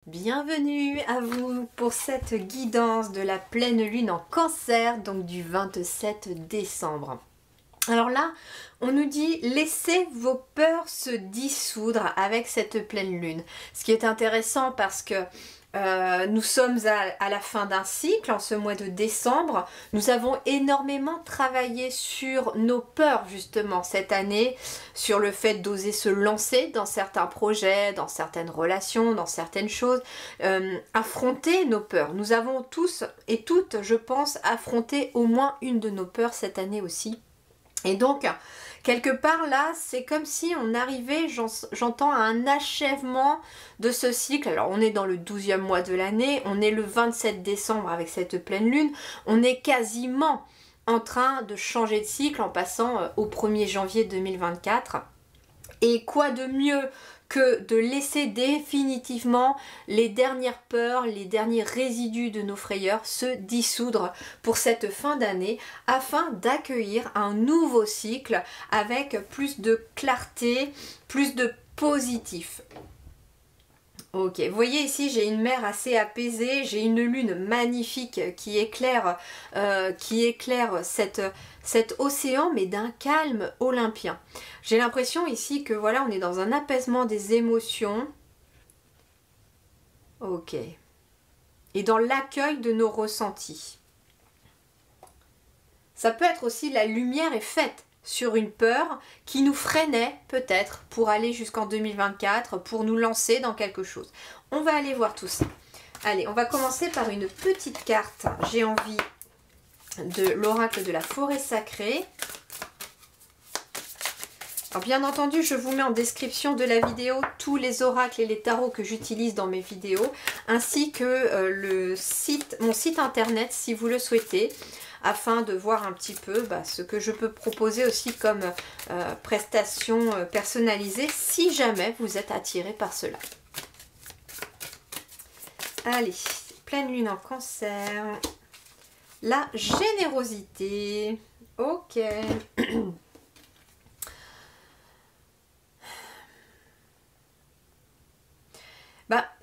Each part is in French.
Bienvenue à vous pour cette guidance de la pleine lune en Cancer, donc du 27 décembre. Alors là, on nous dit laissez vos peurs se dissoudre avec cette pleine lune. Ce qui est intéressant parce que nous sommes à la fin d'un cycle, en ce mois de décembre. Nous avons énormément travaillé sur nos peurs justement cette année, sur le fait d'oser se lancer dans certains projets, dans certaines relations, dans certaines choses, affronter nos peurs. Nous avons tous et toutes, je pense, affronté au moins une de nos peurs cette année aussi. Et donc, quelque part là, c'est comme si on arrivait, j'entends, à un achèvement de ce cycle. Alors on est dans le 12e mois de l'année, on est le 27 décembre avec cette pleine lune, on est quasiment en train de changer de cycle en passant au 1er janvier 2024. Et quoi de mieux que de laisser définitivement les dernières peurs, les derniers résidus de nos frayeurs se dissoudre pour cette fin d'année afin d'accueillir un nouveau cycle avec plus de clarté, plus de positif. Ok, vous voyez ici j'ai une mer assez apaisée, j'ai une lune magnifique qui éclaire cet océan mais d'un calme olympien. J'ai l'impression ici que voilà, on est dans un apaisement des émotions. Ok. Et dans l'accueil de nos ressentis. Ça peut être aussi la lumière est faite sur une peur qui nous freinait peut-être pour aller jusqu'en 2024, pour nous lancer dans quelque chose. On va aller voir tout ça. Allez, on va commencer par une petite carte. J'ai envie de l'oracle de la forêt sacrée. Alors bien entendu, je vous mets en description de la vidéo tous les oracles et les tarots que j'utilise dans mes vidéos, ainsi que mon site internet si vous le souhaitez, afin de voir un petit peu ce que je peux proposer aussi comme prestation personnalisée si jamais vous êtes attiré par cela. Allez, pleine lune en Cancer. La générosité. Ok.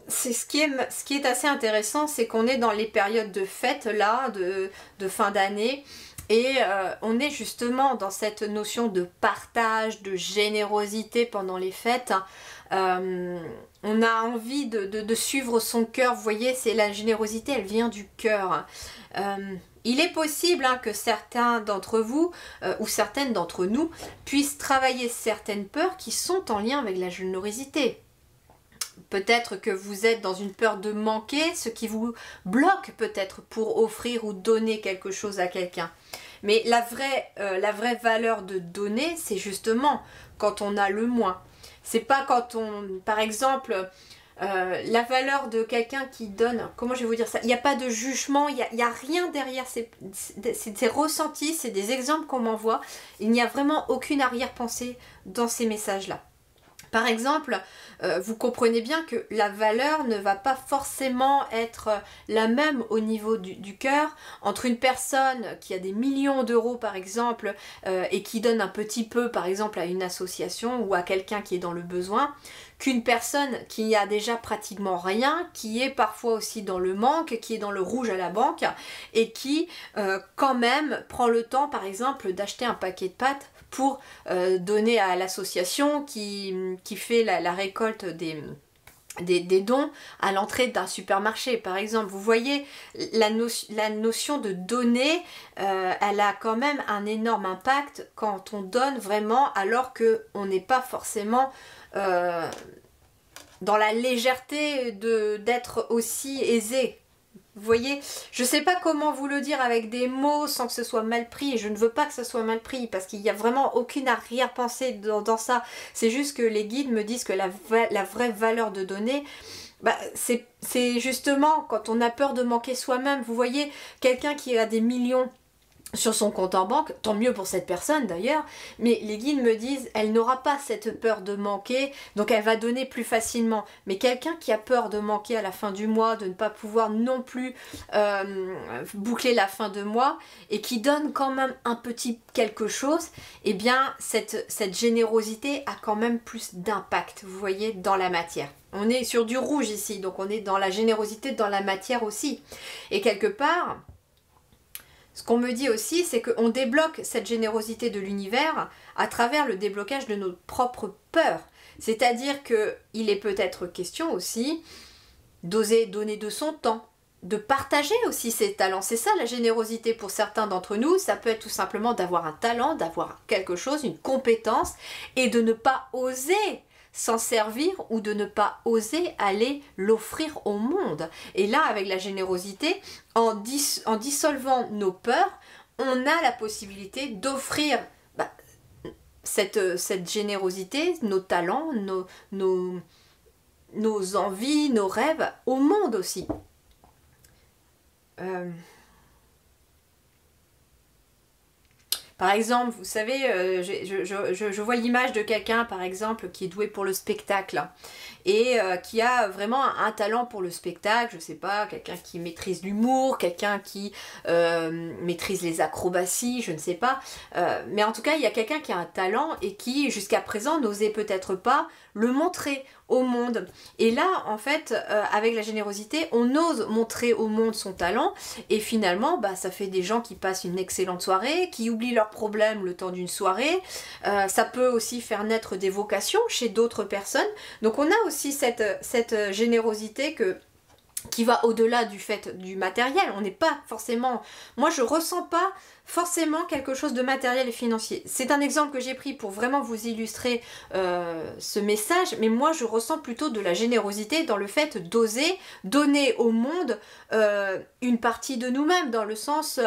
C'est ce qui est assez intéressant, c'est qu'on est dans les périodes de fête là, de fin d'année, et on est justement dans cette notion de partage, de générosité pendant les fêtes. On a envie de suivre son cœur, vous voyez, c'est la générosité, elle vient du cœur. Il est possible que certains d'entre vous ou certaines d'entre nous puissent travailler certaines peurs qui sont en lien avec la générosité. Peut-être que vous êtes dans une peur de manquer, ce qui vous bloque peut-être pour offrir ou donner quelque chose à quelqu'un. Mais la vraie valeur de donner, c'est justement quand on a le moins. C'est pas quand on... Par exemple, la valeur de quelqu'un qui donne... Comment je vais vous dire ça? Il n'y a pas de jugement, il n'y a rien derrière. C'est ressentis, c'est des exemples qu'on m'envoie. Il n'y a vraiment aucune arrière-pensée dans ces messages-là. Par exemple, vous comprenez bien que la valeur ne va pas forcément être la même au niveau du cœur entre une personne qui a des millions d'euros par exemple et qui donne un petit peu par exemple à une association ou à quelqu'un qui est dans le besoin, qu'une personne qui a déjà pratiquement rien, qui est parfois aussi dans le manque, qui est dans le rouge à la banque et qui quand même prend le temps par exemple d'acheter un paquet de pâtes pour donner à l'association qui fait la récolte des dons à l'entrée d'un supermarché par exemple. Vous voyez, la notion de donner, elle a quand même un énorme impact quand on donne vraiment alors qu'on n'est pas forcément dans la légèreté d'être aussi aisé. Vous voyez, je ne sais pas comment vous le dire avec des mots sans que ce soit mal pris, et je ne veux pas que ce soit mal pris parce qu'il n'y a vraiment aucune arrière-pensée dans ça. C'est juste que les guides me disent que la vraie valeur de donner, c'est justement quand on a peur de manquer soi-même. Vous voyez, quelqu'un qui a des millions sur son compte en banque, tant mieux pour cette personne d'ailleurs, mais les guides me disent, elle n'aura pas cette peur de manquer, donc elle va donner plus facilement. Mais quelqu'un qui a peur de manquer à la fin du mois, de ne pas pouvoir non plus boucler la fin de mois, et qui donne quand même un petit quelque chose, eh bien cette générosité a quand même plus d'impact, vous voyez, dans la matière. On est sur du rouge ici, donc on est dans la générosité dans la matière aussi. Et quelque part, ce qu'on me dit aussi, c'est qu'on débloque cette générosité de l'univers à travers le déblocage de nos propres peurs. C'est-à-dire qu'il est peut-être question aussi d'oser donner de son temps, de partager aussi ses talents. C'est ça la générosité pour certains d'entre nous. Ça peut être tout simplement d'avoir un talent, d'avoir quelque chose, une compétence, et de ne pas oser s'en servir ou de ne pas oser aller l'offrir au monde. Et là, avec la générosité, en dissolvant nos peurs, on a la possibilité d'offrir cette générosité, nos talents, nos envies, nos rêves au monde aussi. Par exemple, vous savez, je vois l'image de quelqu'un, par exemple, qui est doué pour le spectacle et qui a vraiment un talent pour le spectacle, je sais pas, quelqu'un qui maîtrise l'humour, quelqu'un qui maîtrise les acrobaties, je ne sais pas. Mais en tout cas, il y a quelqu'un qui a un talent et qui, jusqu'à présent, n'osait peut-être pas le montrer au monde. Et là, en fait, avec la générosité, on ose montrer au monde son talent et finalement, ça fait des gens qui passent une excellente soirée, qui oublient leurs problèmes le temps d'une soirée. Ça peut aussi faire naître des vocations chez d'autres personnes. Donc on a aussi cette générosité qui va au-delà du fait du matériel. On n'est pas forcément... Moi, je ressens pas forcément quelque chose de matériel et financier. C'est un exemple que j'ai pris pour vraiment vous illustrer ce message, mais moi, je ressens plutôt de la générosité dans le fait d'oser donner au monde une partie de nous-mêmes, dans le sens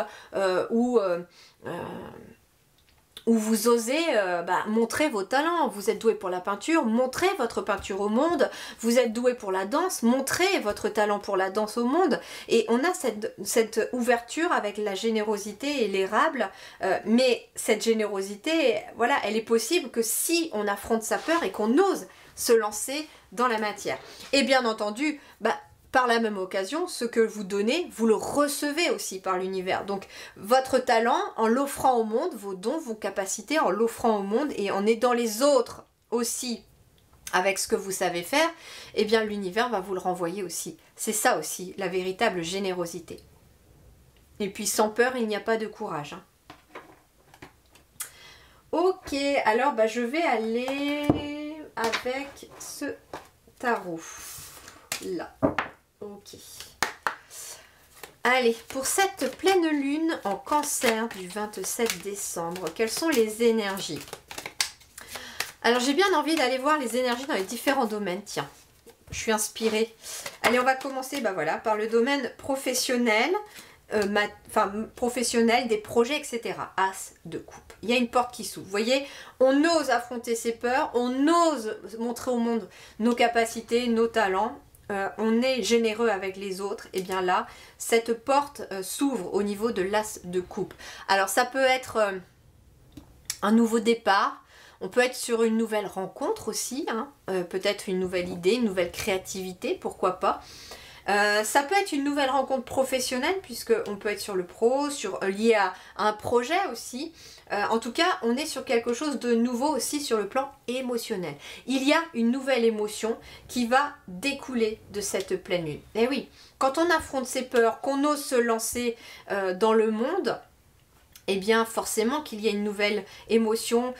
où vous osez montrer vos talents. Vous êtes doué pour la peinture, montrez votre peinture au monde. Vous êtes doué pour la danse, montrez votre talent pour la danse au monde. Et on a cette ouverture avec la générosité et l'érable. Mais cette générosité, voilà, elle est possible que si on affronte sa peur et qu'on ose se lancer dans la matière. Et bien entendu, par la même occasion, ce que vous donnez, vous le recevez aussi par l'univers. Donc votre talent, en l'offrant au monde, vos dons, vos capacités, en l'offrant au monde et en aidant les autres aussi avec ce que vous savez faire, eh bien l'univers va vous le renvoyer aussi. C'est ça aussi, la véritable générosité. Et puis sans peur, il n'y a pas de courage. Hein. Ok, alors je vais aller avec ce tarot. Là. Ok. Allez, pour cette pleine lune en Cancer du 27 décembre, quelles sont les énergies? Alors j'ai bien envie d'aller voir les énergies dans les différents domaines, tiens. Je suis inspirée. Allez, on va commencer par le domaine professionnel, professionnel, des projets, etc. As de coupe. Il y a une porte qui s'ouvre. Vous voyez, on ose affronter ses peurs, on ose montrer au monde nos capacités, nos talents. On est généreux avec les autres, et bien là, cette porte s'ouvre au niveau de l'as de coupe. Alors ça peut être un nouveau départ, on peut être sur une nouvelle rencontre aussi, hein, peut-être une nouvelle idée, une nouvelle créativité, pourquoi pas. Ça peut être une nouvelle rencontre professionnelle, puisqu'on peut être sur le pro, lié à un projet aussi. En tout cas, on est sur quelque chose de nouveau aussi sur le plan émotionnel. Il y a une nouvelle émotion qui va découler de cette pleine lune. Et oui, quand on affronte ses peurs, qu'on ose se lancer dans le monde, eh bien forcément qu'il y a une nouvelle émotion,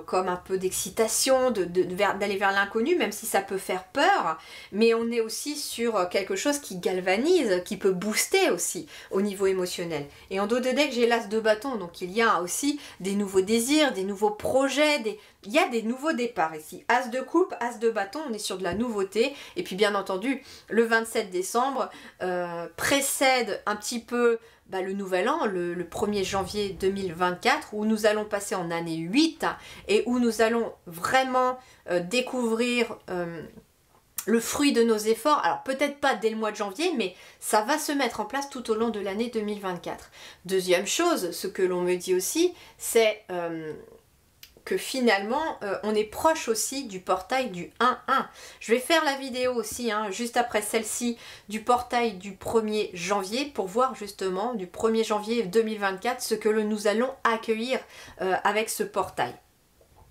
comme un peu d'excitation, d'aller vers l'inconnu, même si ça peut faire peur, mais on est aussi sur quelque chose qui galvanise, qui peut booster aussi au niveau émotionnel. Et en dos de deck, j'ai l'as de bâton, donc il y a aussi des nouveaux désirs, des nouveaux projets, il y a des nouveaux départs ici. As de coupe, as de bâton, on est sur de la nouveauté, et puis bien entendu, le 27 décembre précède un petit peu le nouvel an, le 1er janvier 2024, où nous allons passer en année 8 et où nous allons vraiment découvrir le fruit de nos efforts. Alors peut-être pas dès le mois de janvier, mais ça va se mettre en place tout au long de l'année 2024. Deuxième chose, ce que l'on me dit aussi, c'est que finalement, on est proche aussi du portail du 1-1. Je vais faire la vidéo aussi, juste après celle-ci, du portail du 1er janvier, pour voir justement, du 1er janvier 2024, ce que nous allons accueillir avec ce portail.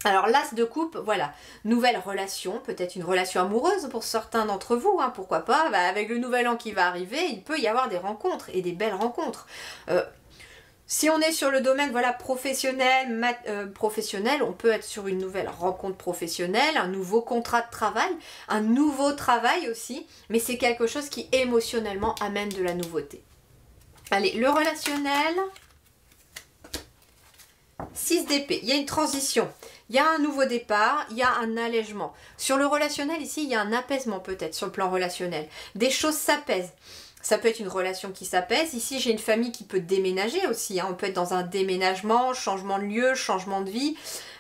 Alors l'as de coupe, voilà, nouvelle relation, peut-être une relation amoureuse pour certains d'entre vous, pourquoi pas, avec le nouvel an qui va arriver, il peut y avoir des rencontres, et des belles rencontres. Si on est sur le domaine professionnel, on peut être sur une nouvelle rencontre professionnelle, un nouveau contrat de travail, un nouveau travail aussi, mais c'est quelque chose qui émotionnellement amène de la nouveauté. Allez, le relationnel, 6 d'épée, il y a une transition. Il y a un nouveau départ, il y a un allègement. Sur le relationnel, ici, il y a un apaisement peut-être sur le plan relationnel. Des choses s'apaisent. Ça peut être une relation qui s'apaise. Ici, j'ai une famille qui peut déménager aussi. On peut être dans un déménagement, changement de lieu, changement de vie.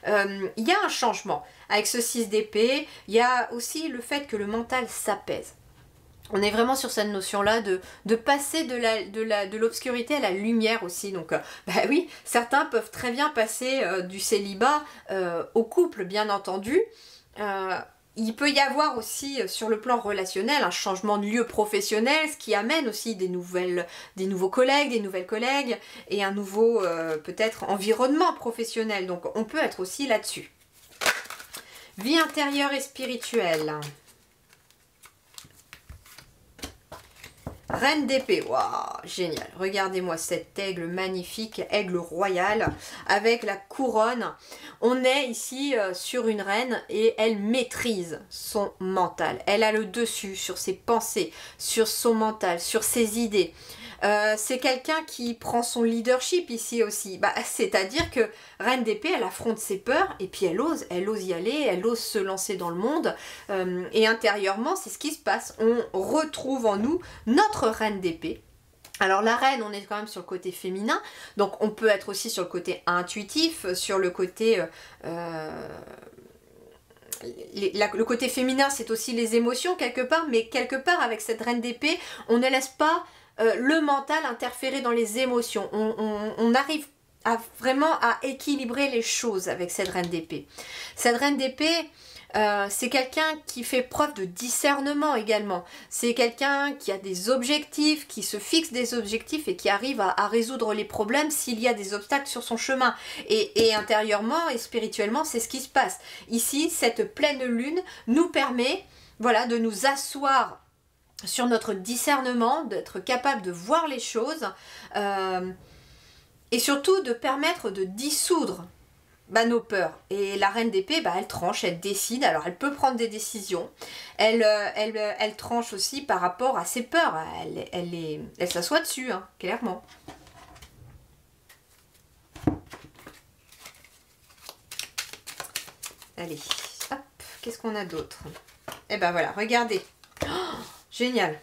Il y a un changement. Avec ce 6 d'épée, il y a aussi le fait que le mental s'apaise. On est vraiment sur cette notion-là de passer de l'obscurité à la lumière aussi. Donc, oui, certains peuvent très bien passer du célibat au couple, bien entendu. Il peut y avoir aussi sur le plan relationnel un changement de lieu professionnel, ce qui amène aussi des nouveaux collègues, des nouvelles collègues et un nouveau peut-être environnement professionnel. Donc, on peut être aussi là-dessus. Vie intérieure et spirituelle. Reine d'épée, waouh, génial. Regardez-moi cet aigle magnifique, aigle royal, avec la couronne. On est ici sur une reine et elle maîtrise son mental. Elle a le dessus sur ses pensées, sur son mental, sur ses idées. C'est quelqu'un qui prend son leadership ici aussi. C'est-à-dire que Reine d'épée, elle affronte ses peurs et puis elle ose y aller, elle ose se lancer dans le monde. Et intérieurement, c'est ce qui se passe. On retrouve en nous notre Reine d'épée. Alors la reine, on est quand même sur le côté féminin, donc on peut être aussi sur le côté intuitif, sur le côté... le côté féminin, c'est aussi les émotions quelque part, mais quelque part avec cette Reine d'épée, on ne laisse pas le mental interférer dans les émotions. On arrive vraiment à équilibrer les choses avec cette Reine d'épée. Cette Reine d'épée, c'est quelqu'un qui fait preuve de discernement également. C'est quelqu'un qui a des objectifs, qui se fixe des objectifs et qui arrive à résoudre les problèmes s'il y a des obstacles sur son chemin. Et intérieurement et spirituellement, c'est ce qui se passe. Ici, cette pleine lune nous permet, voilà, de nous asseoir sur notre discernement, d'être capable de voir les choses et surtout de permettre de dissoudre nos peurs. Et la Reine d'épée, elle tranche, elle décide. Alors elle peut prendre des décisions, elle tranche aussi par rapport à ses peurs, elle s'assoit dessus, clairement. Allez, hop, qu'est-ce qu'on a d'autre? Et voilà, regardez. Oh, génial.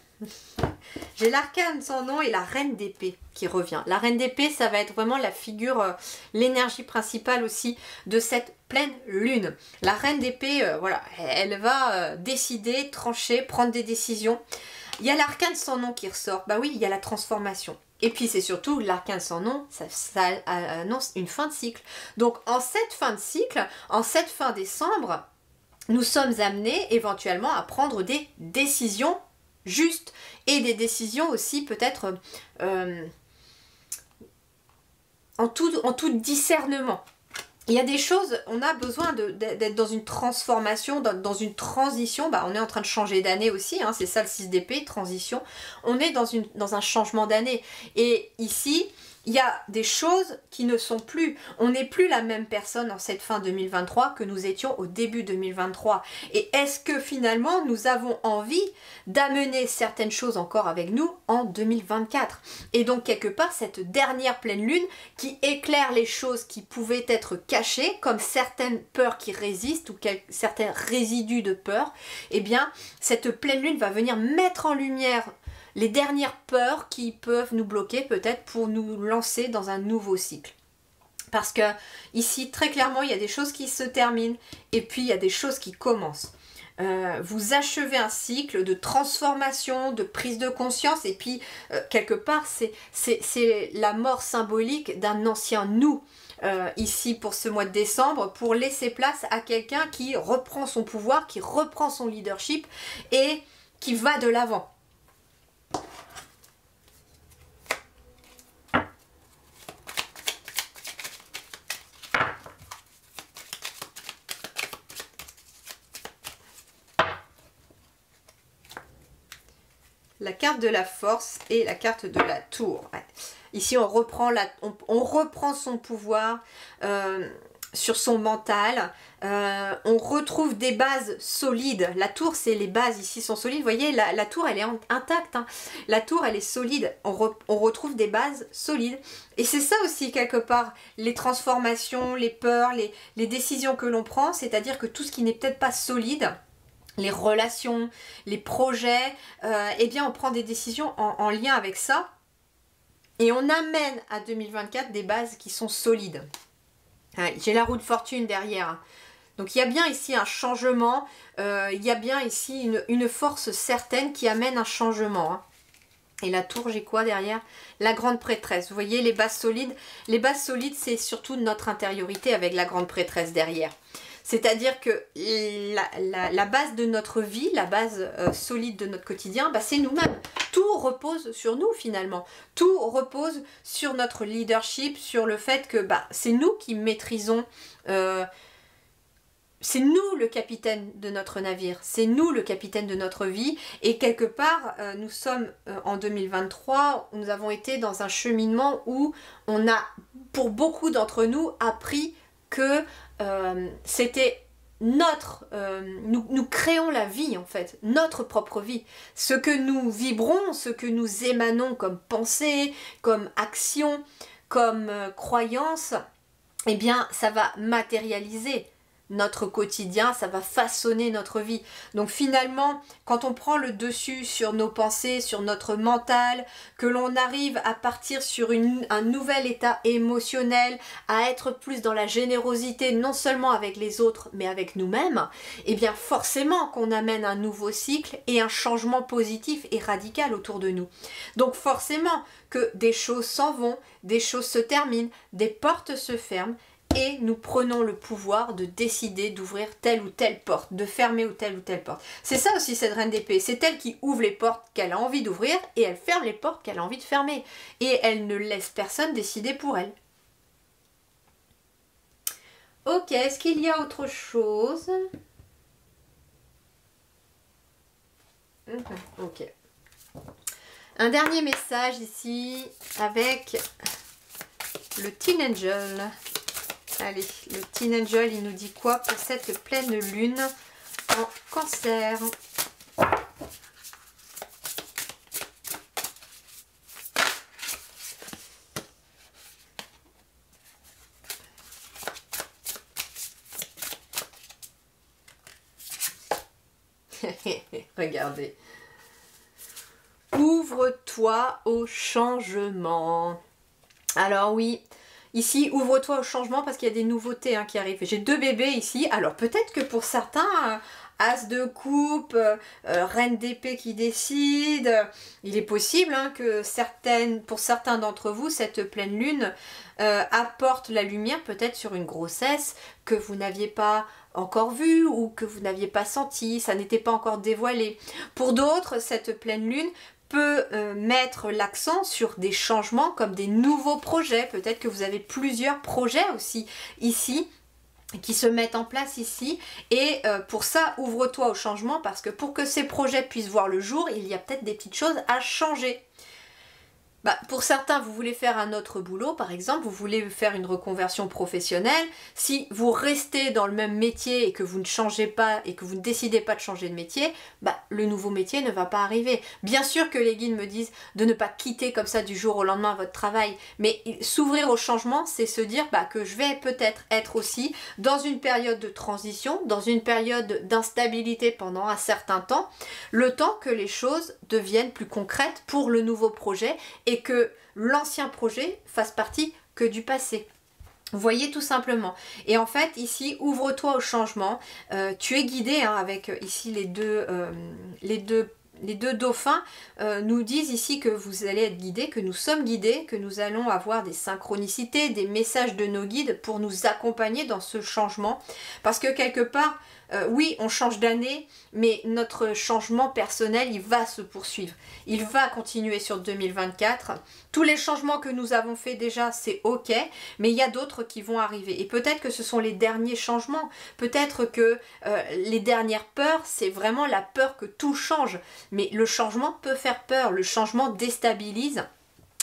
J'ai l'arcane sans nom et la Reine d'épée qui revient. La Reine d'épée, ça va être vraiment la figure, l'énergie principale aussi de cette pleine lune. La Reine d'épée, voilà, elle va décider, trancher, prendre des décisions. Il y a l'arcane sans nom qui ressort. Oui, il y a la transformation. Et puis c'est surtout l'arcane sans nom, ça annonce une fin de cycle. Donc en cette fin de cycle, en cette fin décembre, nous sommes amenés éventuellement à prendre des décisions justes et des décisions aussi peut-être en tout discernement. Il y a des choses, on a besoin d'être dans une transformation, dans une transition. On est en train de changer d'année aussi, c'est ça le 6 d'épée, transition. On est dans un changement d'année. Et ici, il y a des choses qui ne sont plus. On n'est plus la même personne en cette fin 2023 que nous étions au début 2023. Et est-ce que finalement nous avons envie d'amener certaines choses encore avec nous en 2024? Et donc quelque part cette dernière pleine lune qui éclaire les choses qui pouvaient être cachées, comme certaines peurs qui résistent ou certains résidus de peur, eh bien cette pleine lune va venir mettre en lumière les dernières peurs qui peuvent nous bloquer peut-être pour nous lancer dans un nouveau cycle. Parce que ici, très clairement, il y a des choses qui se terminent et puis il y a des choses qui commencent. vous achevez un cycle de transformation, de prise de conscience, et puis quelque part c'est la mort symbolique d'un ancien nous. Ici pour ce mois de décembre, pour laisser place à quelqu'un qui reprend son pouvoir, qui reprend son leadership et qui va de l'avant. La carte de la force et la carte de la tour. Ouais. Ici, on reprend son pouvoir sur son mental. On retrouve des bases solides. La tour, c'est les bases ici sont solides. Vous voyez, la tour, elle est intacte. Hein. La tour, elle est solide. On retrouve des bases solides. Et c'est ça aussi, quelque part, les transformations, les peurs, les décisions que l'on prend. C'est-à-dire que tout ce qui n'est peut-être pas solide, les relations, les projets, eh bien on prend des décisions en lien avec ça et on amène à 2024 des bases qui sont solides. Ouais, j'ai la roue de fortune derrière. Donc il y a bien ici un changement, il y a bien ici une force certaine qui amène un changement. Hein. Et la tour, j'ai quoi derrière? La grande prêtresse. Vous voyez les bases solides? Les bases solides, c'est surtout notre intériorité avec la grande prêtresse derrière. C'est-à-dire que la base de notre vie, la base solide de notre quotidien, bah, c'est nous-mêmes. Tout repose sur nous finalement. Tout repose sur notre leadership, sur le fait que bah, c'est nous qui maîtrisons, c'est nous le capitaine de notre navire, c'est nous le capitaine de notre vie. Et quelque part, nous sommes en 2023, nous avons été dans un cheminement où on a, pour beaucoup d'entre nous, appris que c'était notre... nous créons la vie en fait, notre propre vie. Ce que nous vibrons, ce que nous émanons comme pensée, comme action, comme croyance, eh bien ça va matérialiser notre quotidien, ça va façonner notre vie. Donc finalement, quand on prend le dessus sur nos pensées, sur notre mental, que l'on arrive à partir sur un nouvel état émotionnel, à être plus dans la générosité, non seulement avec les autres, mais avec nous-mêmes, eh bien forcément qu'on amène un nouveau cycle et un changement positif et radical autour de nous. Donc forcément que des choses s'en vont, des choses se terminent, des portes se ferment, et nous prenons le pouvoir de décider d'ouvrir telle ou telle porte, de fermer ou telle porte. C'est ça aussi cette reine d'épée, c'est elle qui ouvre les portes qu'elle a envie d'ouvrir et elle ferme les portes qu'elle a envie de fermer. Et elle ne laisse personne décider pour elle. Ok, est-ce qu'il y a autre chose? Ok. Un dernier message ici avec le Teen Angel. Allez, le Teen Angel, il nous dit quoi pour cette pleine lune en Cancer? Regardez. Ouvre-toi au changement. Alors oui, ici, ouvre-toi au changement parce qu'il y a des nouveautés hein, qui arrivent. J'ai 2 bébés ici. Alors peut-être que pour certains, as de coupe, reine d'épée qui décide, il est possible hein, que pour certains d'entre vous, cette pleine lune apporte la lumière peut-être sur une grossesse que vous n'aviez pas encore vue ou que vous n'aviez pas senti, ça n'était pas encore dévoilé. Pour d'autres, cette pleine lune peut mettre l'accent sur des changements comme des nouveaux projets. Peut-être que vous avez plusieurs projets aussi ici qui se mettent en place ici et pour ça ouvre-toi au changement parce que pour que ces projets puissent voir le jour, il y a peut-être des petites choses à changer. Bah, pour certains, vous voulez faire un autre boulot, par exemple, vous voulez faire une reconversion professionnelle. Si vous restez dans le même métier et que vous ne changez pas et que vous ne décidez pas de changer de métier, bah, le nouveau métier ne va pas arriver. Bien sûr que les guides me disent de ne pas quitter comme ça du jour au lendemain votre travail, mais s'ouvrir au changement, c'est se dire bah, que je vais peut-être être aussi dans une période de transition, dans une période d'instabilité pendant un certain temps, le temps que les choses deviennent plus concrètes pour le nouveau projet et que l'ancien projet fasse partie que du passé. Vous voyez, tout simplement. Et en fait, ici, ouvre-toi au changement. Tu es guidé, hein, avec ici les deux dauphins nous disent ici que vous allez être guidés, que nous sommes guidés, que nous allons avoir des synchronicités, des messages de nos guides pour nous accompagner dans ce changement. Parce que quelque part, oui, on change d'année, mais notre changement personnel, il va se poursuivre. Il va continuer sur 2024. Tous les changements que nous avons fait déjà, c'est ok, mais il y a d'autres qui vont arriver. Et peut-être que ce sont les derniers changements. Peut-être que les dernières peurs, c'est vraiment la peur que tout change. Mais le changement peut faire peur, le changement déstabilise.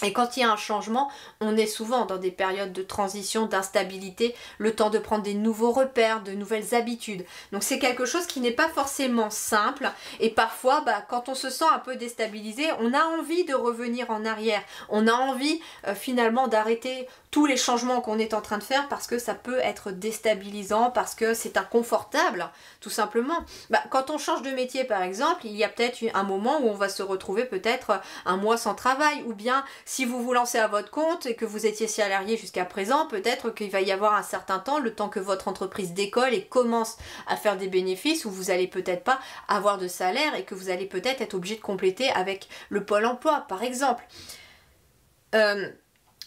Et quand il y a un changement, on est souvent dans des périodes de transition, d'instabilité, le temps de prendre des nouveaux repères, de nouvelles habitudes. Donc c'est quelque chose qui n'est pas forcément simple et parfois quand on se sent un peu déstabilisé, on a envie de revenir en arrière. On a envie finalement d'arrêter tous les changements qu'on est en train de faire parce que ça peut être déstabilisant, parce que c'est inconfortable, tout simplement. Quand on change de métier par exemple, il y a peut-être un moment où on va se retrouver peut-être un mois sans travail, ou bien si vous vous lancez à votre compte et que vous étiez salarié jusqu'à présent, peut-être qu'il va y avoir un certain temps, le temps que votre entreprise décolle et commence à faire des bénéfices, où vous allez peut-être pas avoir de salaire et que vous allez peut-être être obligé de compléter avec le Pôle emploi par exemple.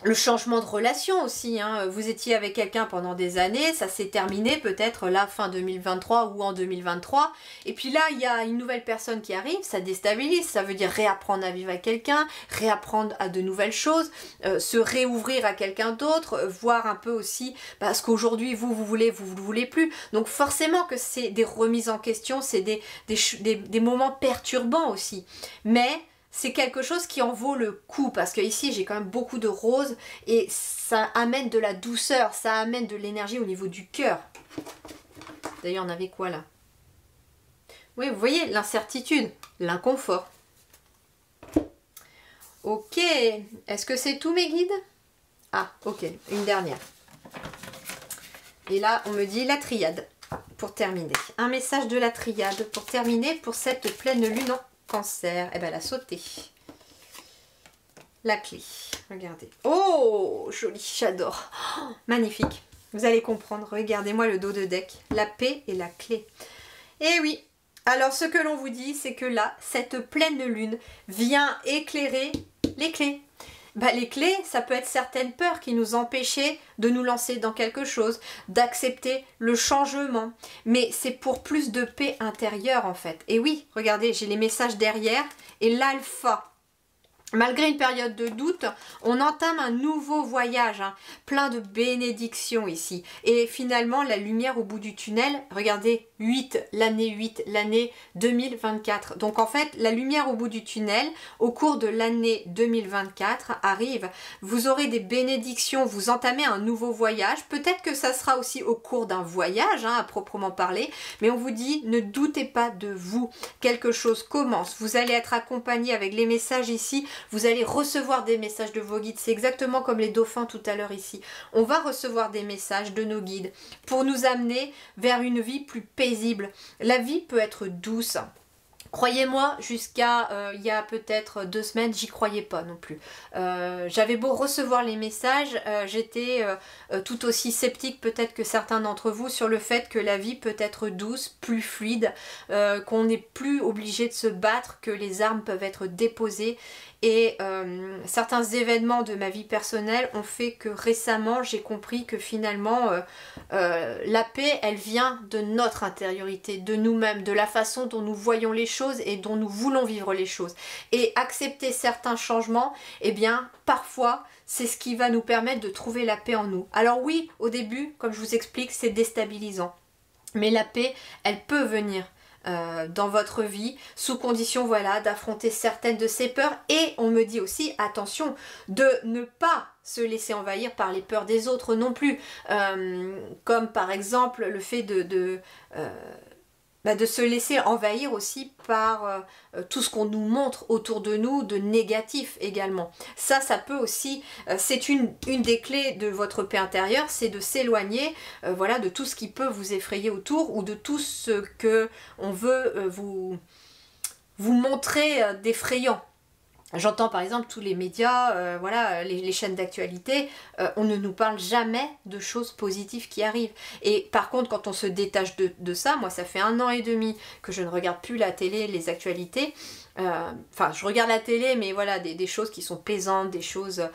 Le changement de relation aussi, hein. Vous étiez avec quelqu'un pendant des années, ça s'est terminé peut-être là fin 2023 ou en 2023, et puis là il y a une nouvelle personne qui arrive, ça déstabilise, ça veut dire réapprendre à vivre avec quelqu'un, réapprendre à de nouvelles choses, se réouvrir à quelqu'un d'autre, voir un peu aussi ce qu'aujourd'hui vous voulez, vous ne voulez plus, donc forcément que c'est des remises en question, c'est des moments perturbants aussi, mais c'est quelque chose qui en vaut le coup, parce que ici j'ai quand même beaucoup de roses et ça amène de la douceur, ça amène de l'énergie au niveau du cœur. D'ailleurs on avait quoi là? Oui, vous voyez, l'incertitude, l'inconfort. Ok, est-ce que c'est tout mes guides? Ah, ok, une dernière. Et là on me dit la triade, pour terminer. Un message de la triade pour terminer pour cette pleine lune en Cancer. Eh ben, elle a sauté. La clé. Regardez. Oh, joli, j'adore. Oh, magnifique. Vous allez comprendre. Regardez-moi le dos de deck. La paix et la clé. Et oui. Alors, ce que l'on vous dit, c'est que là, cette pleine lune vient éclairer les clés. Les clés, ça peut être certaines peurs qui nous empêchaient de nous lancer dans quelque chose, d'accepter le changement. Mais c'est pour plus de paix intérieure en fait. Et oui, regardez, j'ai les messages derrière et l'alpha. Malgré une période de doute, on entame un nouveau voyage, hein, plein de bénédictions ici. Et finalement, la lumière au bout du tunnel, regardez, 8, l'année 2024. Donc en fait, la lumière au bout du tunnel, au cours de l'année 2024, arrive. Vous aurez des bénédictions, vous entamez un nouveau voyage. Peut-être que ça sera aussi au cours d'un voyage, hein, à proprement parler. Mais on vous dit, ne doutez pas de vous. Quelque chose commence. Vous allez être accompagné avec les messages ici. Vous allez recevoir des messages de vos guides. C'est exactement comme les dauphins tout à l'heure ici. On va recevoir des messages de nos guides pour nous amener vers une vie plus paisible. La vie peut être douce. Croyez-moi, jusqu'à il y a peut-être 2 semaines, j'y croyais pas non plus. J'avais beau recevoir les messages, j'étais tout aussi sceptique peut-être que certains d'entre vous sur le fait que la vie peut être douce, plus fluide, qu'on n'est plus obligé de se battre, que les armes peuvent être déposées. Et certains événements de ma vie personnelle ont fait que récemment j'ai compris que finalement la paix elle vient de notre intériorité, de nous-mêmes, de la façon dont nous voyons les choses et dont nous voulons vivre les choses. Et accepter certains changements, eh bien parfois c'est ce qui va nous permettre de trouver la paix en nous. Alors oui, au début, comme je vous explique, c'est déstabilisant. Mais la paix, elle peut venir dans votre vie, sous condition voilà, d'affronter certaines de ces peurs. Et on me dit aussi, attention, de ne pas se laisser envahir par les peurs des autres non plus. Comme par exemple le fait de se laisser envahir aussi par tout ce qu'on nous montre autour de nous de négatif également. Ça peut aussi, c'est une des clés de votre paix intérieure, c'est de s'éloigner voilà, de tout ce qui peut vous effrayer autour ou de tout ce que on veut vous montrer d'effrayant. J'entends par exemple tous les médias, voilà, les chaînes d'actualité, on ne nous parle jamais de choses positives qui arrivent. Et par contre, quand on se détache de ça, moi ça fait 1 an et demi que je ne regarde plus la télé, les actualités. Enfin, je regarde la télé, mais voilà, des choses qui sont plaisantes, des choses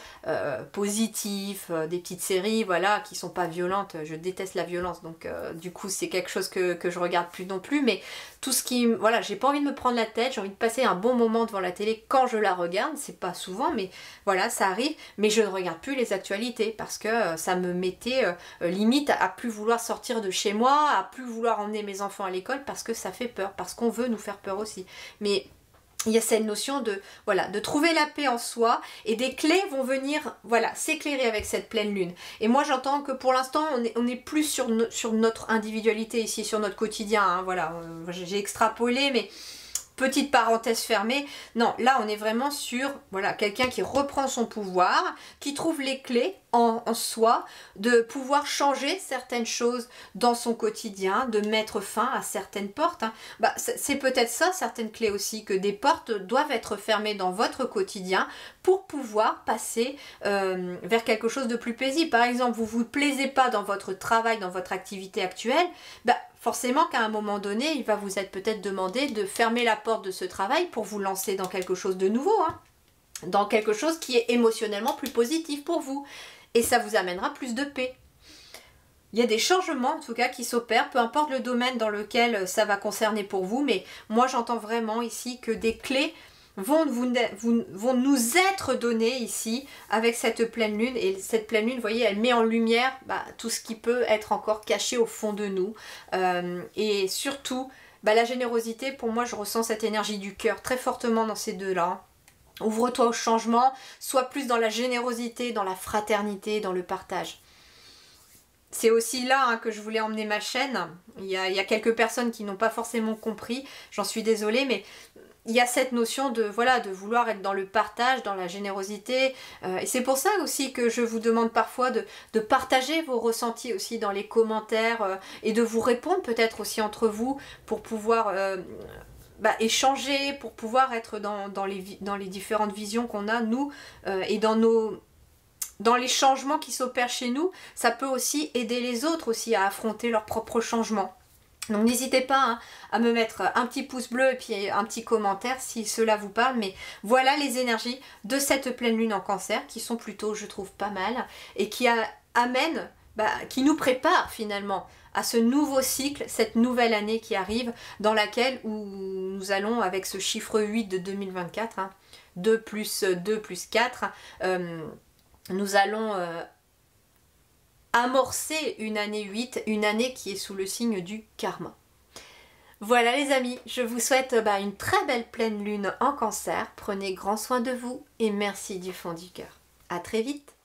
positives, des petites séries, voilà, qui sont pas violentes. Je déteste la violence, donc du coup, c'est quelque chose que je regarde plus non plus. Mais tout ce qui, voilà, j'ai pas envie de me prendre la tête, j'ai envie de passer un bon moment devant la télé quand je la regarde. C'est pas souvent, mais voilà, ça arrive. Mais je ne regarde plus les actualités parce que ça me mettait limite à plus vouloir sortir de chez moi, à plus vouloir emmener mes enfants à l'école parce que ça fait peur, parce qu'on veut nous faire peur aussi. Mais il y a cette notion de, voilà, de trouver la paix en soi, et des clés vont venir, voilà, s'éclairer avec cette pleine lune. Et moi j'entends que pour l'instant on est plus sur notre individualité ici, sur notre quotidien, hein, voilà, j'ai extrapolé, mais petite parenthèse fermée, non, là on est vraiment sur, voilà, quelqu'un qui reprend son pouvoir, qui trouve les clés en soi, de pouvoir changer certaines choses dans son quotidien, de mettre fin à certaines portes, hein. Bah, c'est peut-être ça, certaines clés aussi, que des portes doivent être fermées dans votre quotidien pour pouvoir passer vers quelque chose de plus paisible. Par exemple, vous vous plaisez pas dans votre travail, dans votre activité actuelle, bah, forcément qu'à un moment donné, il va vous être peut-être demandé de fermer la porte de ce travail pour vous lancer dans quelque chose de nouveau, hein, dans quelque chose qui est émotionnellement plus positif pour vous. Et ça vous amènera plus de paix. Il y a des changements en tout cas qui s'opèrent, peu importe le domaine dans lequel ça va concerner pour vous, mais moi j'entends vraiment ici que des clés vont nous être données ici avec cette pleine lune. Et cette pleine lune, vous voyez, elle met en lumière tout ce qui peut être encore caché au fond de nous. Et surtout, la générosité, pour moi, je ressens cette énergie du cœur très fortement dans ces deux-là. Ouvre-toi au changement, sois plus dans la générosité, dans la fraternité, dans le partage. C'est aussi là, hein, que je voulais emmener ma chaîne. Il y a quelques personnes qui n'ont pas forcément compris, j'en suis désolée, mais il y a cette notion de, voilà, de vouloir être dans le partage, dans la générosité. Et c'est pour ça aussi que je vous demande parfois de partager vos ressentis aussi dans les commentaires, et de vous répondre peut-être aussi entre vous pour pouvoir échanger, pour pouvoir être dans les différentes visions qu'on a, nous, et dans les changements qui s'opèrent chez nous. Ça peut aussi aider les autres aussi à affronter leurs propres changements. Donc n'hésitez pas, hein, à me mettre un petit pouce bleu et puis un petit commentaire si cela vous parle. Mais voilà les énergies de cette pleine lune en Cancer qui sont plutôt, je trouve, pas mal, et qui amènent, qui nous préparent finalement à ce nouveau cycle, cette nouvelle année qui arrive, dans laquelle où nous allons, avec ce chiffre 8 de 2024, hein, 2 plus 2 plus 4, nous allons amorcer une année 8, une année qui est sous le signe du karma. Voilà les amis, je vous souhaite une très belle pleine lune en Cancer. Prenez grand soin de vous et merci du fond du cœur. À très vite.